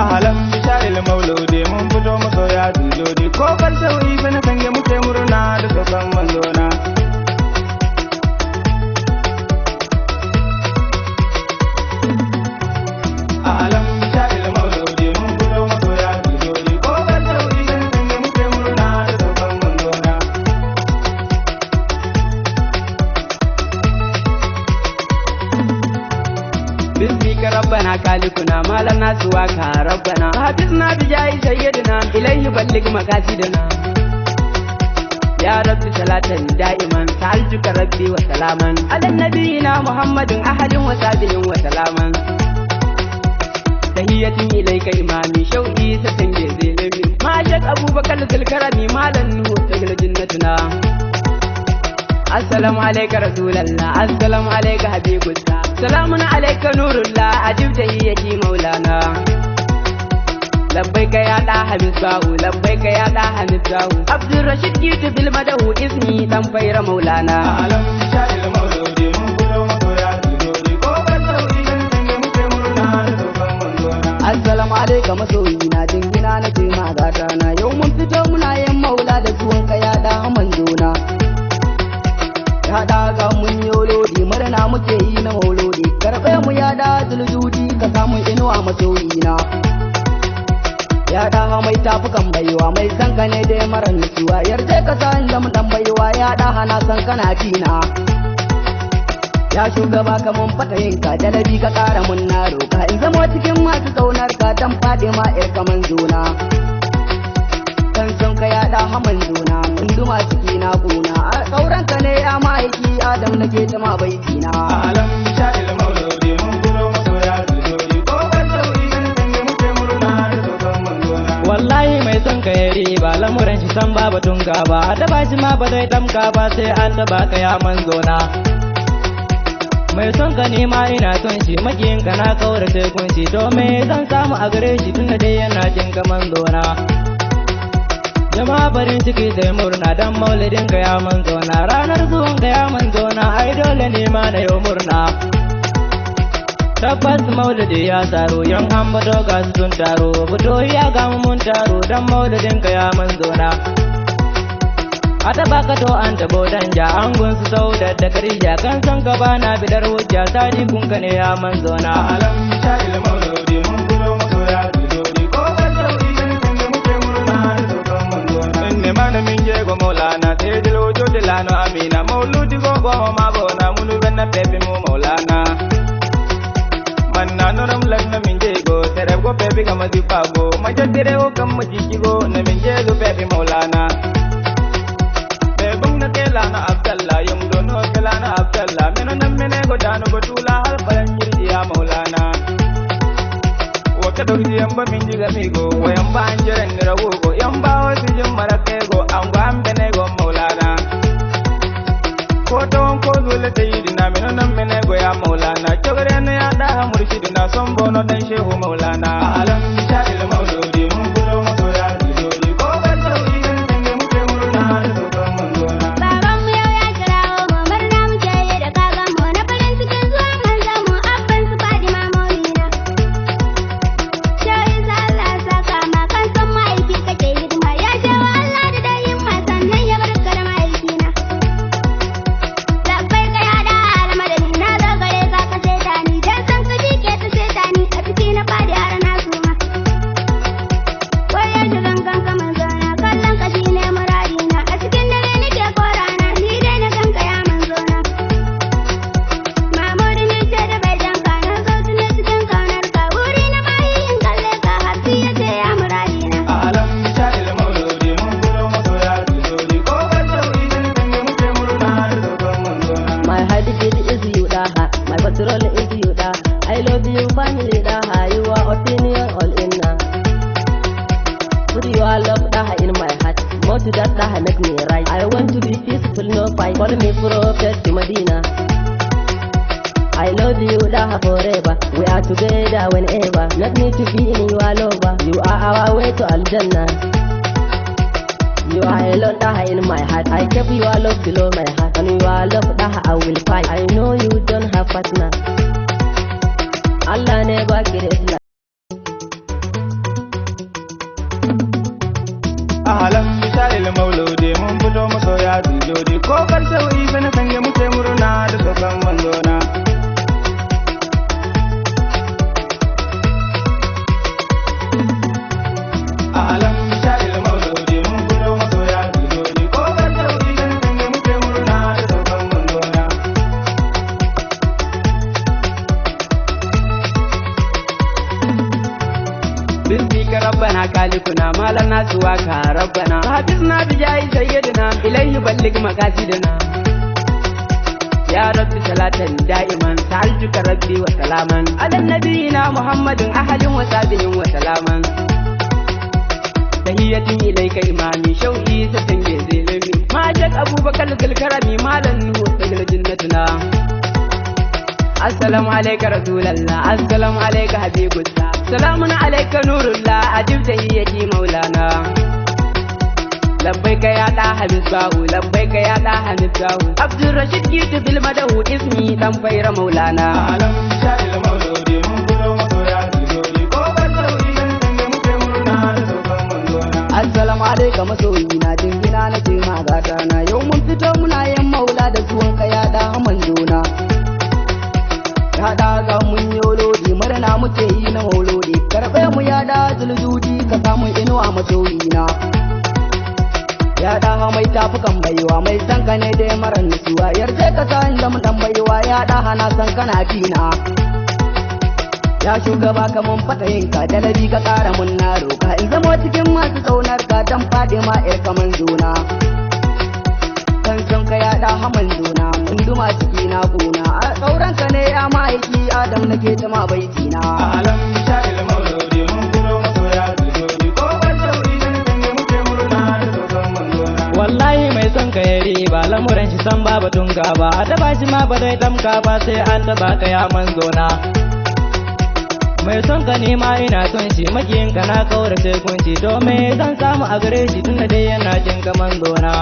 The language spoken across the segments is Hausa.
Ahalan bisharil mauludi mun fito masoya dujodi ko bar sauyi bana sange muke murna da saukan manzona. Ahalan bisharil mauludi mun fito masoya dujodi ko bar sauyi bana sange muke murna da saukan manzona. باسمك ربنا خالقنا ما لنا سواك ربنا حافظنا بجاه سيدنا إليه بلغ مقاصدنا يا رب صلاة دائما سألتك ربي وسلاما على نبينا محمد أحد وصحبه وسلاما تحية إليك إمامي شوقي ستنجزي مني ما شك أبو بكر ذو الكرم ما لنه تجل جنتنا السلام عليك رسول الله السلام عليك حبيب الله سلام عليك نور الله أجب تحيتي مولانا لبيك يا داح مصباح لبيك يا داح مصباح عبد الرشيد جيت بالمدح اسمي تنفير مولانا أعلم شاء المولود من كل مطويا جدودي كوبا سوي السلام عليك مسوينا دنجنا نتيما غاتانا يوم فتو منا يم مولا دسوانك يا داح منزونا ya daga mun yolodi murna muke yi na maulodi karbe mu ya da zuludi ka samu inuwa masoyina ya da mai tafukan baiwa mai sanka ne dai mara nutsuwa yarje ka san da mun dan baiwa ya da hana san kana tina ya shugaba ka mun fata yinka dalabi ka kara mun na roka in zama cikin masu kaunar ka dan fade ma ir kaman zuna kan son ka ya da haman zuna mun duma ciki na gona sauran ka ne ya maiki adam nake ta ma baiti na alam sha'il mauludi mun gulo masoya dujodi ko ban sauyi kan sange muke murna da saukan manzona wallahi mai son ka yari ba lamuran shi san ba batun gaba da ba shi ma ba zai tamka ba sai an taba ka ya manzona mai son ka nema ina son shi makiyin ka na kaurace kunshi to me zan samu a gare shi tunda dai yana jin ka manzona jama'a farin ciki sai murna dan maulidin ka ya manzona ranar zuwan ka ya manzona ai dole ne ma na yau murna tabbas maulidi ya taro yan an bato ga su sun taro fito ya ga mun taro dan maulidin ka ya manzona a taba ka to an tabo dan ja an gun su sau da karija kan san ka bana bidar hujja sani kun ka ne ya manzona alam sha'il maulidi mun gulo masoya dujodi ko ban sauyi kan sange muke murna da saukan manzona inne mana min je go maulana sai dilo jo dilano amina mauludi go go ma bona munu benna pepe mu maulana manna noram lagna min je go tere go pepe kama dipago majadire o kam majiki go na min je go pepe maulana bebung na kelana abdallah yum dono kelana abdallah mena nam mene go danu go tula hal balan jirdi ya maulana wakado yamba min jiga mi go wayamba anjere ni rawo go yamba o sijum marake go ango ambene go maulana ko don ko zule tayidina mena nam mene go ya maulana chogre na ya da murshidina sombo no dan shehu maulana alam sha'il mauludi mun gulo masoya dujodi ko ban sauyi kan sange muke murna da saukan manzona baban mu yau ya kirawo mu murna muke yi da kagan mu na farin cikin zuwan manzon mu abban su Fadima maulina shayin sa Allah ya saka ma kan san ma'aiki kake hidima ya shawo Allah da dayin ma sannan ya barka da ma'aikina labbai ka ya da almadani na zo gare ka ka saita ni dan san ka ke ta saita ni a ciki na fadi har na suma wayar shigan kanka manzona kallon ka shine muradina a cikin dare nake korana ni dai na kanka ya manzona mamuri ne ce da bai danka na sautu ne cikin kaunar ka wuri na bayi in kalle ka hafi ya ce ya muradina alam sha'il mauludi mun gulo masoya dujodi ko ban sauyi kan sange muke murna da saukan manzona My heartbeat is you daha, my patrol is you daha. I love you family daha, you are opinion all in na. Put your love daha in my heart, more to that daha make me right. I want to be peaceful, no fight. Call me prophet to Medina. I love you daha forever. We are together whenever. Not me to be in your lover. You are our way way to Aljanna. You are alone, Daha, in my heart. I kept your love below my heart. And your love, Daha, I will fight. I know you don't have partner. Allah never created like. Ahlan bisharil mauludi mun fito masoya dujodi ko karshe wuri bana sanye muke murna da saukan manzona. Ahlan bisharil mauludi mun fito masoya dujodi ko karshe wuri bana sanye muke murna da saukan manzona. Bismika rabbana kalikuna malan nasu waka rabbana hafizna bijai sayyidina ilayhi balligh maqasidina ya rabbi salatan da'iman sa'altuka rabbi wa salaman ala nabiyina muhammadin ahadin wa sahbihi wa salaman tahiyatin ilayka imami shau'i satange zilimi majak abubakar zulkarami malan nuhu sagil jannatuna assalamu alayka rasulallah assalamu alayka habibullah سلام عليك نور الله أجب تهيتي مولانا لبيك يا طه مصباح لبيك يا طه مصباح عبد الرشيد جيت بالمدح اسمي تنفير مولانا أعلم شاء المولود من كل مصورا تجولي كوكا سوي مكمرنا لسوكا منزونا السلام عليكم مسوينا جنجنا نجيما غاتانا يوم فتومنا يا مولا دسوانك يا طه منزونا ya daga mun yolodi murna muke yi na maulodi karbe mu ya da zuljuji ka samu inuwa masoyina ya da mai tafukan baiwa mai san ka ne dai maran nutsuwa yarje ka san da mun dan baiwa ya da hana san kana fina ya shugaba ka mun fata yinka dalabi ka kara mun na roka in zama cikin masu tsaunar ka dan fade ma ir kaman zuna kan son ka ya da haman zuna mun duma ciki na gona a sauran ka ne ya maiki adam nake ta ma baiti na alam sha'il mauludi mun kuro masoya dujodi ko ban sauri dan sanye muke murna da saukan manzona wallahi mai son ka yari ba lamuran shi san ba batun gaba a taba shi ma ba zai damka ba sai an taba ka ya manzona mai son ka nema ina son shi makiyin ka na kaurace kunci domin zan samu a gare shi tunda dai yana jin ka manzona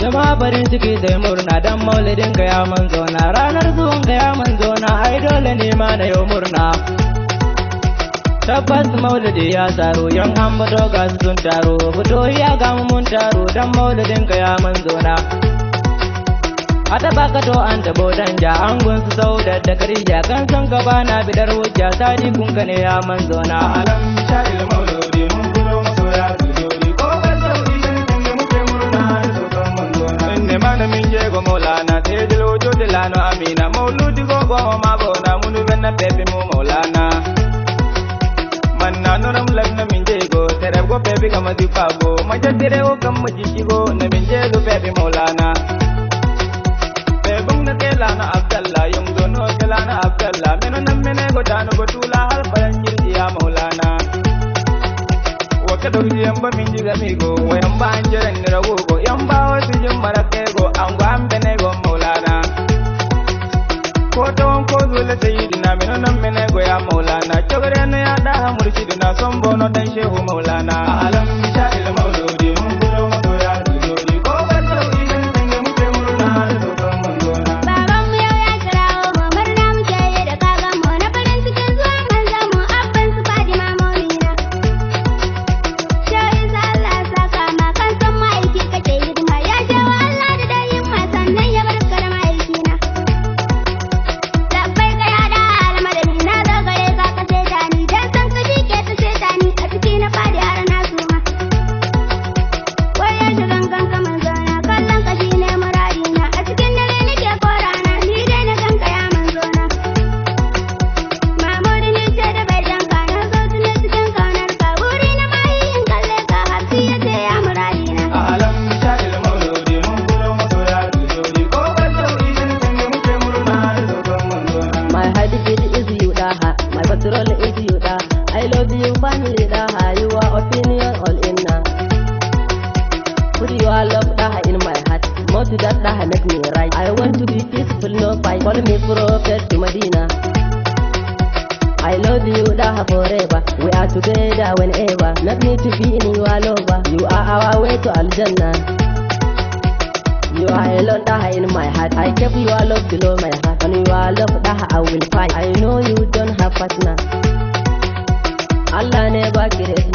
jama'a farin ciki da murna dan maulidin ka ya manzona ranar zuwan ka ya manzona ai dole ne ma na yau murna tabbas maulidi ya saro yan an bato ga su sun taro fito ya ga mun taro dan maulidin ka ya manzona a taba ka to an tabo dan ja an gun su sau da karija kan san ka bana bidar hujja sadi kun ka ne ya manzona alam sha'il mauludi mun kuro masoya dujodi ko ban sauri dan sanye muke murna da saukan manzona inne mana min je go maulana te dilo jo dilano amina mauludi go go ma bona munu benna pepe mu maulana manna nuram lagna min je go tere go pepe kama dipago majatere go kam majiki go na min je go pepe maulana bebung na kelana abdallah yung dono kelana abdallah meno nam mene go dano go tula hal paranjir ya maulana wakado yamba min jiga migo wayamba anjere ni rago go yamba wasi jumbara kego ango ambene go maulana ko tawon ko zule sayyidina meno nam mene go ya maulana chogare na ya da murshidina sombo no dan shehu maulana alam sha'il mauludi mun kuro masoya dujodi ko ban sauri dan sanye muke murna da saukan manzona Babanmu yau ya kirawo mu murna muke yi da kakanmu na farin cikin zuwan manzanmu abban su Fadima Maulina. Shehu Isa Allah ya saka ma kan san ma'aiki kake hidima ya shehu Allah da dayin ma sannan ya barka da ma'aikina. Labbai ka ya da almadani na zo gare ka ka saita ni dan san ka ke ta saita ni a ciki na fadi har na suma. are together whenever. Not need to be in your lover. You are our way to Al-Jannah. You are alone, Daha, in my heart. I kept your love below my heart. On your love, Daha, I will fight. I know you don't have partner. Allah never created